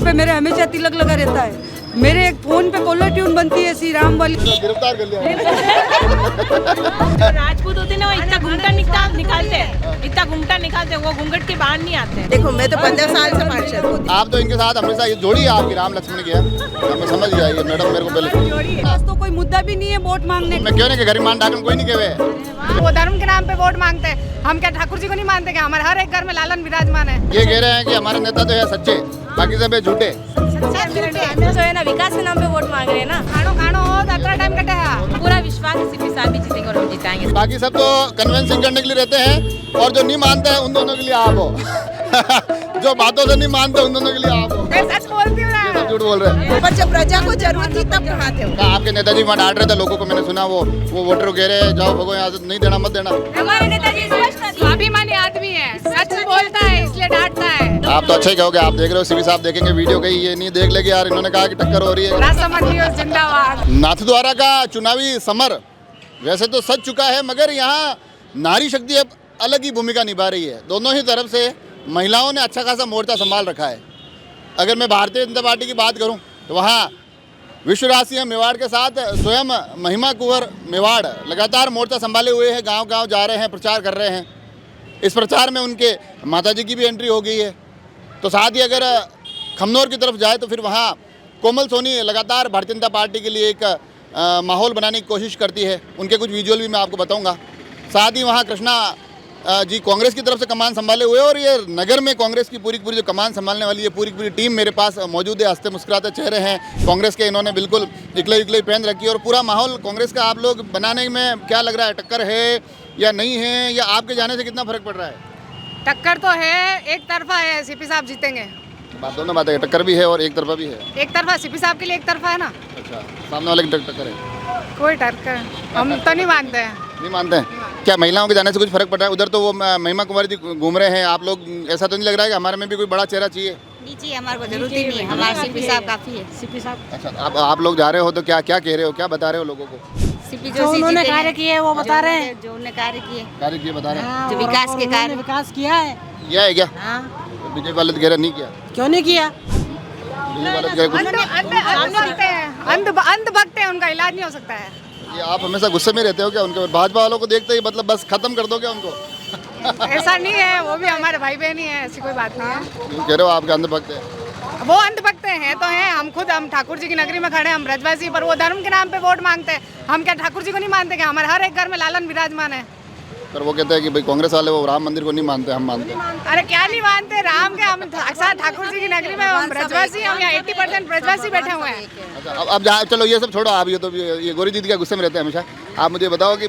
पे मेरे हमेशा तिलक लगा रहता है। मेरे एक फोन पे कॉलर ट्यून बनती है श्री राम वाली। गिरफ्तार कर लिया। राजपूत होते ना, वो इतना घूंघटा निकालते हैं, इतना घूंघटा निकालते हैं, वो घूंघट के बाहर नहीं आते। देखो मैं तो 15 साल से पार्षद हूँ। आप तो इनके साथ हमेशा ये जोड़ी है आपकी राम लक्ष्मण की है, हमें समझ जाइए मैडम मेरे को पहले। आज तो कोई मुद्दा भी नहीं है वोट मांगने मैं क्यों नहीं कि गरीब मान डाकन कोई नहीं कहे। वो धर्म के नाम पे वोट मांगते हैं, हम क्या ठाकुर जी को नहीं मानते क्या? हमारे हर एक घर में लालन विराजमान है। ये कह रहे हैं कि हमारे नेता तो है सच्चे, बाकी सब है झूठे। जो है ना विकास के नाम पे वोट मांग रहे हैं ना। खानो हो अतरा टाइम कटे है। पूरा विश्वास है सीपी साहब भी जीतेंगे और हम जिताएंगे। बाकी सब तो कन्वेंसिंग करने के लिए रहते हैं, और जो नहीं मानते हैं उन दोनों के लिए आप हो। जो बातों से नहीं मानते उन दोनों के लिए आप हो। मैं सच बोलती हूँ ना। सब झूठ बोल रहे हैं। पर जब प्रजा को जरूरत थी तब कहाँ थे? आपके नेताजी वहाँ डांट रहे थे लोगों को, मैंने सुना वो वोटर कह रहे हैं जाओ भगो यहाँ से, नहीं देना मत देना। हमारे नेताजी स्वाभिमानी आदमी है, सच बोलता है इसलिए डांटता है। आप तो अच्छा ही कहोगे, आप देख रहे हो सीपी साहब देखेंगे वीडियो कहीं ये नहीं देख लेंगे यार, इन्होंने कहा कि टक्कर हो रही है। राष्ट्रमंत्री और जिंदाबाद। नाथद्वारा का चुनावी समर वैसे तो सज चुका है, मगर यहाँ नारी शक्ति अब अलग ही भूमिका निभा रही है। दोनों ही तरफ से महिलाओं ने अच्छा खासा मोर्चा संभाल रखा है। अगर मैं भारतीय जनता पार्टी की बात करूं तो वहाँ विश्वराज सिंह मेवाड़ के साथ स्वयं महिमा कुंवर मेवाड़ लगातार मोर्चा संभाले हुए हैं, गांव-गांव जा रहे हैं, प्रचार कर रहे हैं। इस प्रचार में उनके माताजी की भी एंट्री हो गई है। तो साथ ही अगर खमनौर की तरफ जाए तो फिर वहाँ कोमल सोनी लगातार भारतीय जनता पार्टी के लिए एक माहौल बनाने की कोशिश करती है। उनके कुछ विजुअल भी मैं आपको बताऊंगा। साथ ही वहाँ कृष्णा जी कांग्रेस की तरफ से कमान संभाले हुए, और ये नगर में कांग्रेस की पूरी जो कमान संभालने वाली है पूरी टीम मेरे पास मौजूद है। हंसते मुस्कुराते चेहरे हैं कांग्रेस के, इन्होंने बिल्कुल इकलई पहन रखी है। और पूरा माहौल कांग्रेस का आप लोग बनाने में क्या लग रहा है, टक्कर है या नहीं है, या आपके जाने से कितना फर्क पड़ रहा है? टक्कर तो है, एक तरफा है, सीपी साहब जीतेंगे। दोनों बातें, टक्कर भी है और एक तरफा भी है। एक तरफा सीपी साहब के लिए एक तरफा है ना। अच्छा, सामने वाले की टक्कर है? कोई टक्कर हम तो नहीं मानते हैं। नहीं मानते हैं? क्या महिलाओं के जाने से कुछ फर्क पड़ रहा है? उधर तो वो महिमा कुमारी जी घूम रहे हैं, आप लोग ऐसा तो नहीं लग रहा है कि हमारे में भी कोई बड़ा चेहरा चाहिए? नहीं चाहिए, हमारे को जरूरत ही नहीं है, हमारे सीपी साहब काफी है। सीपी साहब अच्छा, आप लोग जा रहे हो तो क्या कह रहे हो, क्या बता रहे हो लोगों को? सीपी जो उन्होंने कार्य किए वो बता रहे हैं, जो उन्होंने कार्य किए, बता रहे हैं। जो विकास के कार्य। विकास किया है। किया है क्या? हाँ, बीजेपी वाले तो कह रहे नहीं किया। क्यों नहीं किया? बीजेपी वाले तो कह रहे अंध भक्त है, उनका इलाज नहीं हो सकता है। ये आप हमेशा गुस्से में रहते हो क्या उनके? भाजपा वालों को देखते ही मतलब बस खत्म कर दो क्या उनको? ऐसा नहीं है, वो भी हमारे भाई बहन ही है, ऐसी कोई बात नहीं है। क्यों कह रहे हो आपके अंधभक्त है? वो अंधभक्त हैं तो हैं, हम ठाकुर जी की नगरी में खड़े हैं, हम ब्रजवासी, पर वो धर्म के नाम पे वोट मांगते हैं। हम क्या ठाकुर जी को नहीं मानते क्या? हमारे हर एक घर में लालन विराजमान है। पर वो कहते हैं कि भाई कांग्रेस वाले वो राम मंदिर को नहीं मानते, हम मानते हैं। अरे क्या नहीं मानते राम के? हम साथ ठाकुर जी की नगरी में, हम ब्रजवासी, हम यहाँ 80% ब्रजवासी बैठे हुए हैं। अच्छा, अब चलो ये सब छोड़ो, आप ये तो ये गोरी दीदी का गुस्से में रहते हैं हमेशा। आप मुझे बताओ कि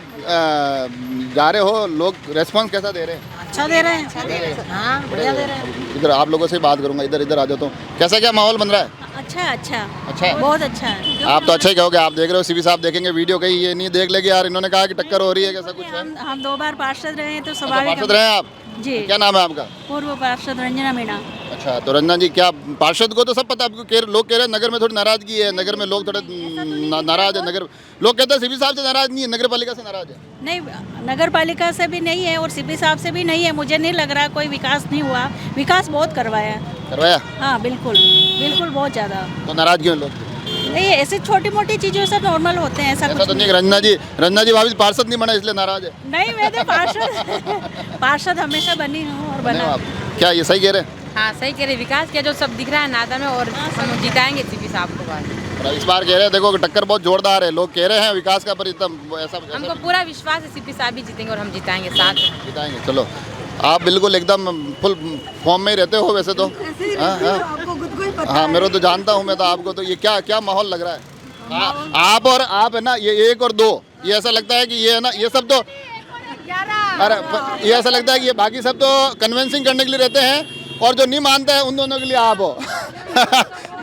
जा रहे हो, लोग रेस्पॉन्स कैसा दे रहे हैं? अच्छा दे रहे हैं। हाँ, बढ़िया दे रहे हैं। इधर आप लोगों से बात करूंगा, इधर आ जाता हूँ। कैसा क्या माहौल बन रहा है? अच्छा अच्छा है? बहुत अच्छा है। आप तो अच्छा ही कहोगे, आप देख रहे हो सीपी साहब देखेंगे वीडियो कहीं ये नहीं देख लेंगे यार, इन्होंने कहा कि टक्कर हो रही है, कैसा कुछ है? हम 2 बार पार्षद रहे हैं तो अच्छा, स्वाभाविक। पार्षद रहे हैं आप? जी, क्या नाम है आपका? पूर्व पार्षद रंजना मीणा। अच्छा, तो रंजना जी, क्या पार्षद को तो सब पता, आपको लोग कह रहे हैं नगर में थोड़ी नाराजगी है, नगर में लोग थोड़े नाराज है, नगर लोग कहते हैं सीपी साहब से नाराज नहीं है, नगर पालिका से नाराज है। नहीं, नगर पालिका से भी नहीं है और सीपी साहब से भी नहीं है। मुझे नहीं लग रहा कोई विकास नहीं हुआ, विकास बहुत करवाया। हाँ, बिल्कुल बहुत ज़्यादा। तो नाराज क्यों लोग? नहीं, ऐसी छोटी मोटी चीज़ों से नॉर्मल होते हैं, ऐसा तो नहीं। रंजना जी वापिस पार्षद नहीं बना इसलिए नाराज है? नहीं, मैं तो पार्षद हमेशा बनी हूँ और बना। क्या ये सही कह रहे हैं? हाँ, सही कह रहे। विकास किया जो सब दिख रहा है नादा में, और हम जिताएंगे सीपी साहब को बार। इस बार कह रहे हैं देखो कि टक्कर बहुत जोरदार है, लोग कह रहे हैं विकास का, पर इतना ऐसा हमको पूरा विश्वास है सीपी साहब भी जीतेंगे और हम जिताएंगे, साथ जिताएंगे। चलो, आप बिल्कुल एकदम फुल फॉर्म में ही रहते हो वैसे तो। हाँ, मेरे तो जानता हूँ मैं तो आपको। तो ये क्या माहौल लग रहा है? आप है ना, ये 1 और 2, ये ऐसा लगता है कि ये है ना, ये सब तो, अरे ये ऐसा लगता है कि ये बाकी सब तो कन्वेंसिंग करने के लिए रहते हैं, और जो नहीं मानते हैं उन दोनों के लिए आप हो।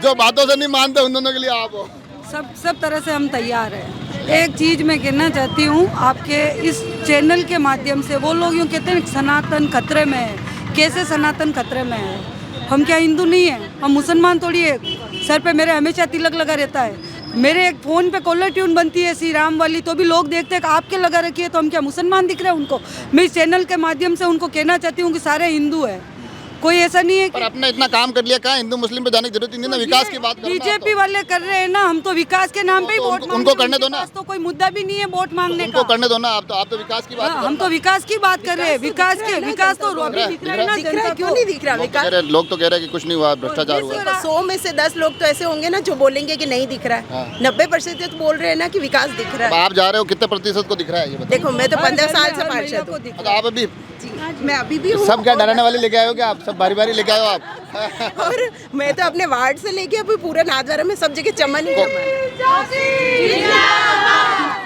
जो बातों से नहीं मानते उन दोनों के लिए आप हो। सब तरह से हम तैयार हैं। एक चीज़ मैं कहना चाहती हूँ आपके इस चैनल के माध्यम से, वो लोग यूँ कहते हैं सनातन खतरे में है। कैसे सनातन खतरे में है? हम क्या हिंदू नहीं है? हम मुसलमान थोड़ी है। सर पे मेरे हमेशा तिलक लगा रहता है। मेरे एक फ़ोन पे कॉलर ट्यून बनती है श्री राम वाली, तो भी लोग देखते हैं कि आपके लगा रखी है, तो हम क्या मुसलमान दिख रहे हैं उनको? मैं इस चैनल के माध्यम से उनको कहना चाहती हूँ कि सारे हिंदू है, कोई ऐसा नहीं है पर अपने इतना काम कर लिया, कहाँ हिंदू मुस्लिम पे जाने की जरूरत नहीं ना, विकास की बात करो ना आप बीजेपी वाले कर रहे हैं ना, हम तो विकास के नाम पे ही तो वोट उनको करने दो ना। विकास तो कोई मुद्दा भी नहीं है वोट मांगने उनको का। करने दो ना, आप तो विकास की बात हाँ, करो हम ना। तो विकास की बात कर रहे हैं, विकास तो अभी दिख रहा है ना जनता को। क्यों नहीं दिख रहा विकास? लोग तो कह रहे हैं कि कुछ नहीं हुआ, भ्रष्टाचार हुआ। 100 में से 10 लोग तो ऐसे होंगे ना जो बोलेंगे कि नहीं दिख रहा है। 90% तो बोल रहे हैं ना कि विकास दिख रहा अब है। आप जा रहे हो, कितने प्रतिशत को दिख रहा है ये बताओ? देखो मैं तो 15 साल से हर महिला पार्षद को हूँ। दिख तो आप अभी मैं अभी भी हूँ। सब क्या डराने वाले लेके आए हो क्या आप? सब बारी बारी लेके आए हो आप? और मैं तो अपने वार्ड से लेके अभी पूरे नाथद्वारा में सब जगह चमन ही चमन।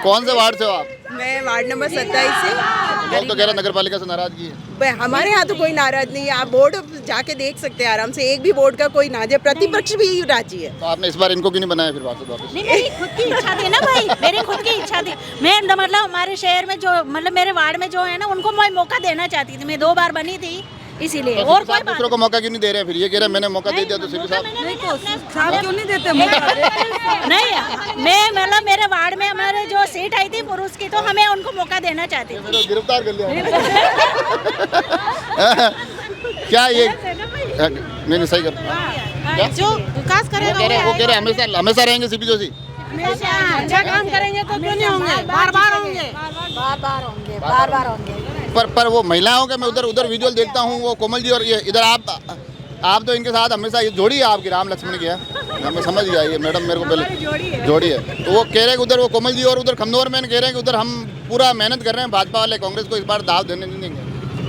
कौन से वार्ड से हो आप? मैं वार्ड नंबर 27 से। लोग तो कह रहे हैं नगर पालिका से नाराजगी है। हमारे यहाँ तो कोई नाराज नहीं है, आप बोर्ड जाके देख सकते हैं आराम से, एक भी बोर्ड का कोई नाराज है, प्रतिपक्ष भी राजी है। तो आपने इस बार इनको क्यों नहीं बनाया फिर वापस? मेरी खुद की इच्छा थी ना भाई, मेरी खुद की इच्छा थी। मैं मतलब हमारे शहर में जो मतलब मेरे वार्ड में जो है ना उनको मैं मौका देना चाहती थी। मैं 2 बार बनी थी इसीलिए। तो और कोई दूसरों को मौका क्यों नहीं दे रहे हैं? फिर ये कह रहे हैं मैंने मौका दे दिया तो सीपी साहब नहीं तो साहब क्यों नहीं देते मौका? नहीं, मैं मतलब मेरे वार्ड में हमारे जो सीट आई थी पुरुष की, तो हमें उनको मौका देना चाहती थी। मेरे को गिरफ्तार कर लिया क्या ये? नहीं सही कर क्या? जो विकास वो कह रहे हैं हमेशा रहेंगे सीपी जोशी। अच्छा काम करेंगे तो क्यों नहीं होंगे, बार बार होंगे, बार बार होंगे। पर वो महिलाओं का मैं उधर विजुअल देखता हूँ, वो कोमल जी और ये इधर आप तो इनके साथ हमेशा ये जोड़ी है आपकी, राम लक्ष्मण की है, हमें समझ गया ये मैडम मेरे को पहले जोड़ी है। तो वो कह रहे हैं कि उधर वो कोमल जी और उधर खमनोर मैन कह रहे हैं कि उधर हम पूरा मेहनत कर रहे हैं, भाजपा वाले कांग्रेस को इस बार दाव देने नहीं देंगे।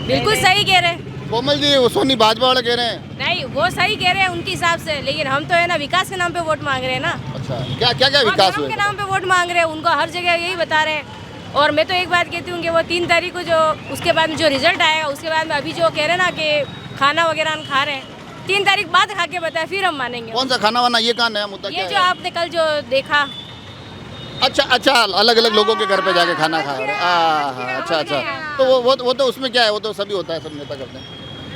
बिल्कुल सही कह रहे हैं। कोमल जी वो सोनी भाजपा वाले कह रहे हैं। नहीं, वो सही कह रहे हैं उनके हिसाब से, लेकिन हम तो है ना विकास के नाम पे वोट मांग रहे हैं ना। अच्छा क्या क्या क्या विकास धर्म हुआ? के नाम पे वोट मांग रहे हैं, उनको हर जगह यही बता रहे हैं। और मैं तो एक बात कहती हूँ कि वो 3 तारीख को जो उसके बाद में जो रिजल्ट आएगा, उसके बाद में अभी जो कह रहे हैं ना कि खाना वगैरह हम खा रहे हैं, 3 तारीख बाद खा के बताए फिर हम मानेंगे। कौन सा खाना वाना, ये कहाँ नया मुद्दा ये क्या जो है? आपने कल जो देखा, अच्छा अलग अलग लोगों के घर पे जाके खाना खा रहे हैं। अच्छा तो वो तो उसमें क्या है, वो तो सभी होता है, सब नेता करते हैं।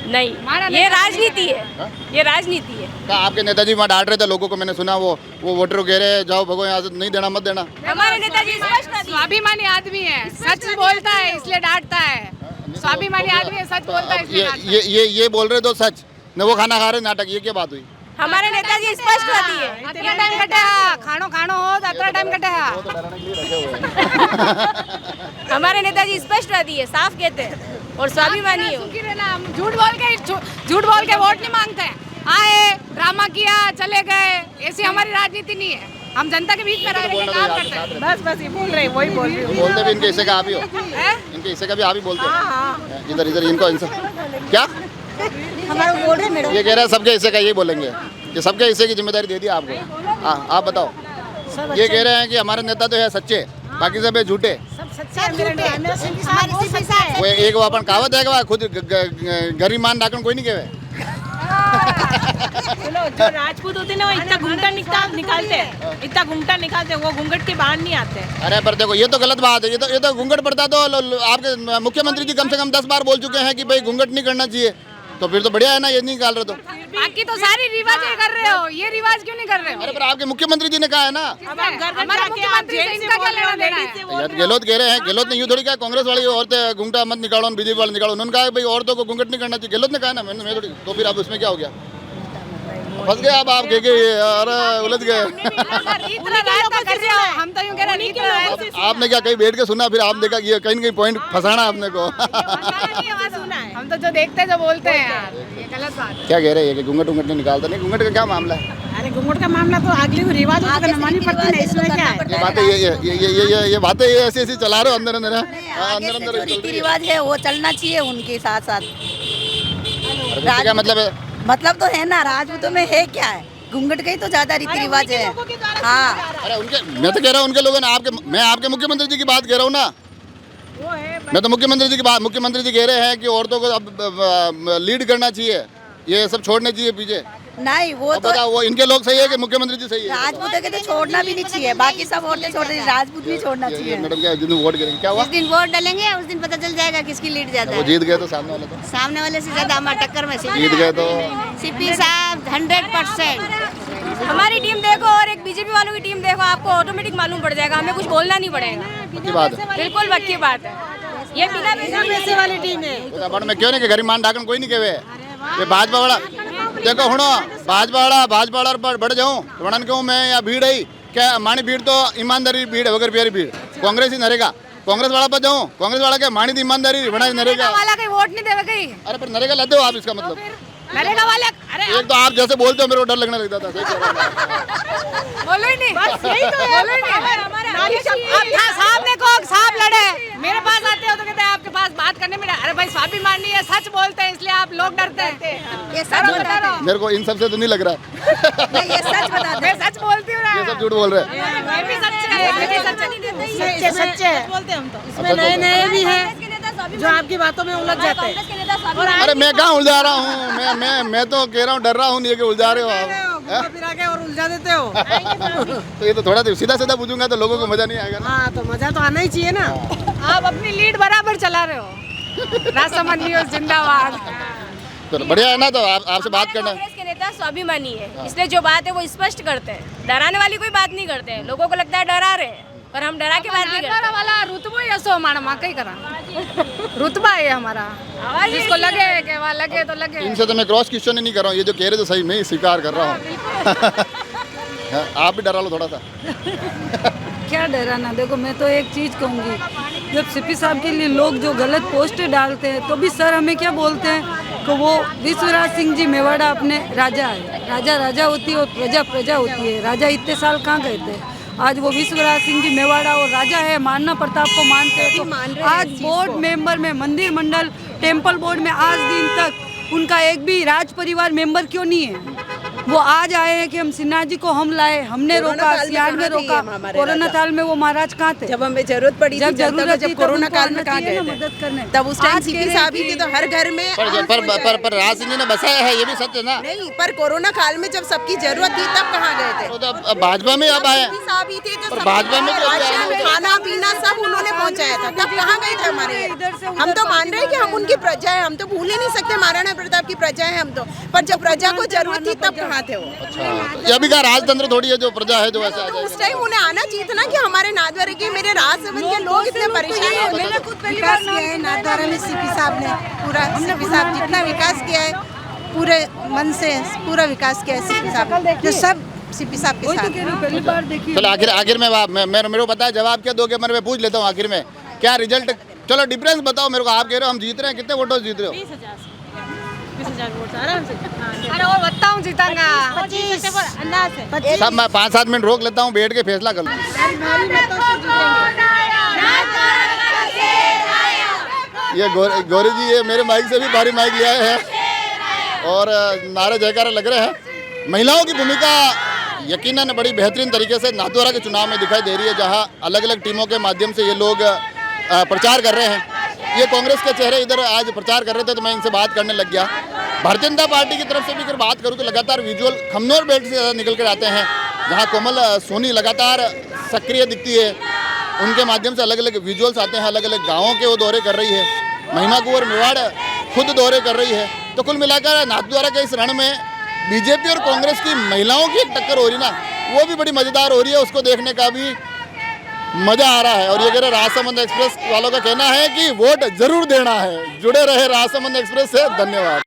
नहीं, ये राजनीति है, ये राजनीति है। क्या आपके नेताजी वहाँ डांट रहे थे लोगों को? मैंने सुना वो वोटर कह रहे जाओ भगो यहाँ से, नहीं देना मत देना। हमारे नेताजी स्पष्ट कर दिए। स्वाभिमानी आदमी है, सच बोलता है इसलिए डांटता है। स्वाभिमानी आदमी है, सच बोलता है इसलिए डांटता है। ये बोल रहे तो सच न, वो खाना खा रहे नाटक, ये क्या बात हुई? हमारे नेताजी स्पष्ट कर दिए। अतरा टाइम कटे हा, खानो हो तो अतरा टाइम कटे हा। हमारे नेताजी स्पष्ट कर दिए, साफ कहते हैं और स्वाभिमानी हो। सुखी रहना, हम झूठ बोल के वोट नहीं मांगते हैं। आए ड्रामा किया चले गए, ऐसी हमारी राजनीति नहीं है। हम जनता के बीच में रह के काम करते हैं। बस ये बोल रहे, वही बोल रही हूँ। बोलते भी इनके हिस्से का आप ही हो, इनके हिस्से का भी आप ही बोलते हैं। इधर इनको इनसे क्या हमारा वोट है मैडम। ये कह रहे हैं सबके हिस्से का, यही बोलेंगे कि सबके हिस्से की जिम्मेदारी दे दी आपको। हाँ आप बताओ। ये कह रहे हैं कि हमारे नेता तो है सच्चे, बाकी सब है झूठे। वो एक वो अपन कहावत है, खुद गरीब मान डाकन कोई नहीं कहे। जो राजपूत होते हैं ना वो इतना घूंघट निकालते हैं, इतना घूंघट निकालते हैं, वो घूंघट के बाहर नहीं आते। अरे पर देखो ये तो गलत बात है, ये तो घूंघट पड़ता तो आपके मुख्यमंत्री जी कम से कम 10 बार बोल चुके हैं कि भाई घूंघट नहीं करना चाहिए, तो फिर तो बढ़िया है ना, ये नहीं निकाल रहे तो। बाकी तो सारी रिवाज कर रहे हो, ये रिवाज क्यों नहीं कर रहे हो? अरे पर आपके मुख्यमंत्री जी ने कहा है ना। हमारे मुख्यमंत्री से इनका क्या लेना देना है? यार गहलोत कह रहे हैं, गहलोत ने यूँ थोड़ी कहा कांग्रेस वाली औरतें घूंघटा मत निकालो, बीजेपी वाले निकालो। उन्होंने कहा भाई औरतों को घूंघट नहीं करना चाहिए, गहलोत ने कहा ना, मैं थोड़ी। तो फिर अब उसमें क्या हो गया? फंस गए अब आप, कह अरे उलझ गए। हम तो यूँ कह रहे हैं, आपने क्या कहीं बैठ के सुना, फिर आप देखा ये कहीं न कहीं पॉइंट फंसाना आपने को। हम तो जो देखते हैं जो बोलते हैं यार, ये गलत बात है। क्या कह रहे हैं कि घूंघट नहीं निकालता? नहीं, घूंघट का क्या मामला है? अरे घूंघट का मामला तो अगले रिवाज मानी पड़ती है, इसमें क्या है? ये बातें ये बातें ये ऐसी चला रहे हो अंदर अंदर रीति रिवाज है वो चलना चाहिए उनके साथ साथ। क्या मतलब है? मतलब तो है ना, राजपूतों में है क्या है, घूंघट का ही तो ज्यादा रीति रिवाज है। हाँ अरे उनके, मैं तो कह रहा हूँ उनके लोगों ने मैं आपके मुख्यमंत्री जी की बात कह रहा हूँ ना। मैं तो मुख्यमंत्री जी कह रहे हैं कि औरतों को अब लीड करना चाहिए, ये सब छोड़ने चाहिए पीछे। नहीं वो तो बताओ, वो इनके लोग सही है कि मुख्यमंत्री जी सही है? राजपूतों के तो छोड़ना भी नहीं चाहिए, बाकी सब औरतें छोड़ रही, राजपूत भी छोड़ना चाहिए। मैडम क्या जिस दिन वोट करेंगे क्या हुआ? जिस दिन वोट डालेंगे उस दिन पता चल जाएगा किसकी लीड ज्यादा वो है। जीत गए तो सामने वाले तो सामने वाले से ज्यादा हमारे टक्कर में जीत गए तो सीपी साहब 100%। हमारी टीम देखो और एक बीजेपी वालों की टीम देखो, आपको ऑटोमेटिक मालूम पड़ जाएगा, हमें कुछ बोलना नहीं पड़ेगा। पक्की बात है, बिल्कुल पक्की बात है। ये बिना पैसे वाली टीम है। में क्यों नहीं कि गरीब मान डाकन कोई नहीं कहे। ये भाजपा वाला देखो हुणो भाजपा वाला पर बढ़ जाऊं तो वणन कहूं मैं या भीड़ है क्या मानी भीड़ तो ईमानदारी भीड़ है वगैरह प्यारी भीड़ कांग्रेस ही नरेगा कांग्रेस वाला पर जाऊं कांग्रेस वाला क्या मानी ईमानदारी बना नरेगा वाला कहीं वोट नहीं देवे कहीं। अरे पर नरेगा ला दो आप इसका मतलब नरेगा वाले अरे एक तो आप जैसे बोलते हो मेरे को डर लगने लगता था सही कह रहा हूं। बोलो ही नहीं, बस यही तो है। बोलो ही नहीं। अब था सामने को सांप लड़े मेरे पास आते हो तो कहते हैं आपके पास बात करने में अरे भाई स्वाभिमानी है सच बोलते हैं इसलिए आप लोग डरते हैं। ये सच बता रहा मेरे को इन सब से तो नहीं लग रहा है मैं ये सच बता मैं सच बोलती हूँ ना। ये सब झूठ बोल रहे हैं ये भी सच है ये भी सच है। सच्चे बोलते हैं हम तो। अच्छा, तो- नए भी हैं जो आपकी बातों में उलझ जाते हैं। और अरे मैं कहाँ उलझा रहा हूँ मैं तो कह रहा हूँ डर रहा हूँ नहीं कि उलझा रहे हो आप फिरा के और उलझा देते हो। तो ये तो थोड़ा सीधा सीधा पूछूंगा तो लोगों को मजा नहीं आएगा ना। हाँ तो मजा तो आना ही चाहिए ना। आप अपनी लीड बराबर चला रहे हो। राष्ट्रमंडी न्यूज़ जिंदाबाद। तो बढ़िया है ना तो आपसे बात करना है। कांग्रेस के नेता स्वाभिमानी है इसलिए जो बात है वो स्पष्ट करते हैं डराने वाली कोई बात नहीं करते हैं लोगों को लगता है डरा रहे हैं पर हम डरा के बात नहीं करते वाला रुतबो ही असो हमारा माँ कहीं करा रुतबा है हमारा जिसको लगे कि वहाँ लगे तो लगे। इनसे तो मैं क्रॉस क्वेश्चन ही नहीं कर रहा हूँ ये जो कह रहे तो सही मैं ही स्वीकार कर रहा हूँ आप भी डरा लो थोड़ा सा क्या डराना। देखो मैं तो एक चीज़ कहूँगी जब सीपी साहब के लिए लोग जो गलत पोस्ट डालते हैं तो भी सर हमें क्या बोलते हैं कि वो विश्वराज सिंह जी मेवाड़ा अपने राजा है राजा होती है और प्रजा होती है। राजा इतने साल कहाँ गए थे आज वो विश्वराज सिंह जी मेवाड़ा और राजा है महाराणा प्रताप को मानते हैं तो आज बोर्ड मेंबर में मंदिर मंडल टेम्पल बोर्ड में आज दिन तक उनका एक भी राज परिवार मेंबर क्यों नहीं है। वो आज आए हैं कि हम सिन्हा जी को हम लाए हमने रोका सियार में रोका। कोरोना काल में वो महाराज कहाँ थे जब हमें जरूरत पड़ी थी जब कोरोना काल में कहाँ गए थे मदद करने तब उस टाइम सीपी साहब ही थे तो हर घर में पर राज सिंह जी ने बसाया है ये भी सत्य ना। नहीं पर कोरोना काल में जब सबकी जरूरत थी तब कहाँ गए थे तो अब भाजपा में अब आए सीपी साहब ही थे जो पर भाजपा में तो राशन खाना पीना सब उन्होंने पहुंचाया था तब कहाँ गए थे हमारे हम तो मान रहे हैं कि हम उनकी प्रजा है हम तो भूल ही नहीं सकते महाराणा प्रताप की प्रजा है हम तो पर जब प्रजा को जरूरत थी तब कहाँ थे वो। ये अभी का राजतंत्र थोड़ी है जो प्रजा है जो ऐसा आ तो जाएगा। उस टाइम उन्हें आना चाहिए था ना कि हमारे नाथद्वारा के मेरे राजसमंद के लोग इतने परेशान हैं। मैंने खुद पहली विकास बार किया है नाथद्वारा में सीपी साहब ने पूरा सीपी साहब जितना विकास किया है पूरे मन से पूरा विकास किया है सीपी साहब ने जो सब सीपी साहब के वही तो साथ कह रही हूँ पहली बार देखी। चलो आखिर में मेरे को बताया जवाब क्या दोगे मैं पूछ लेता हूँ आखिर में क्या रिजल्ट चलो डिफरेंस बताओ मेरे को आप कह रहे हो हम जीत रहे हैं कितने वोटों से जीत रहे हो 20,000 वोट आराम से। अरे और बताऊँ जीतांगा 25 सब मैं 5-7 मिनट रोक लेता हूँ बैठ के फैसला कर लूँ। ये गौरी जी ये मेरे माइक से भी भारी माइक लिया है और नारे जयकारे लग रहे हैं। महिलाओं की भूमिका यकीनन बड़ी बेहतरीन तरीके से नाथद्वारा के चुनाव में दिखाई दे रही है जहां अलग अलग टीमों के माध्यम से ये लोग प्रचार कर रहे हैं। ये कांग्रेस के चेहरे इधर आज प्रचार कर रहे थे तो मैं इनसे बात करने लग गया। भारतीय जनता पार्टी की तरफ से भी अगर बात करूँ तो लगातार विजुअल खमनोर बेल्ट से ज़्यादा निकल कर आते हैं जहाँ कोमल सोनी लगातार सक्रिय दिखती है। उनके माध्यम से अलग अलग विजुअल्स आते हैं अलग अलग गाँवों के वो दौरे कर रही है। महिमा कुंवर मेवाड़ खुद दौरे कर रही है। तो कुल मिलाकर नाथद्वारा के इस रण में बीजेपी और कांग्रेस की महिलाओं की एक टक्कर हो रही ना वो भी बड़ी मज़ेदार हो रही है। उसको देखने का भी मज़ा आ रहा है। और ये कह रहे राजसमंद एक्सप्रेस वालों का कहना है कि वोट जरूर देना है। जुड़े रहे राजसमंद एक्सप्रेस से। धन्यवाद।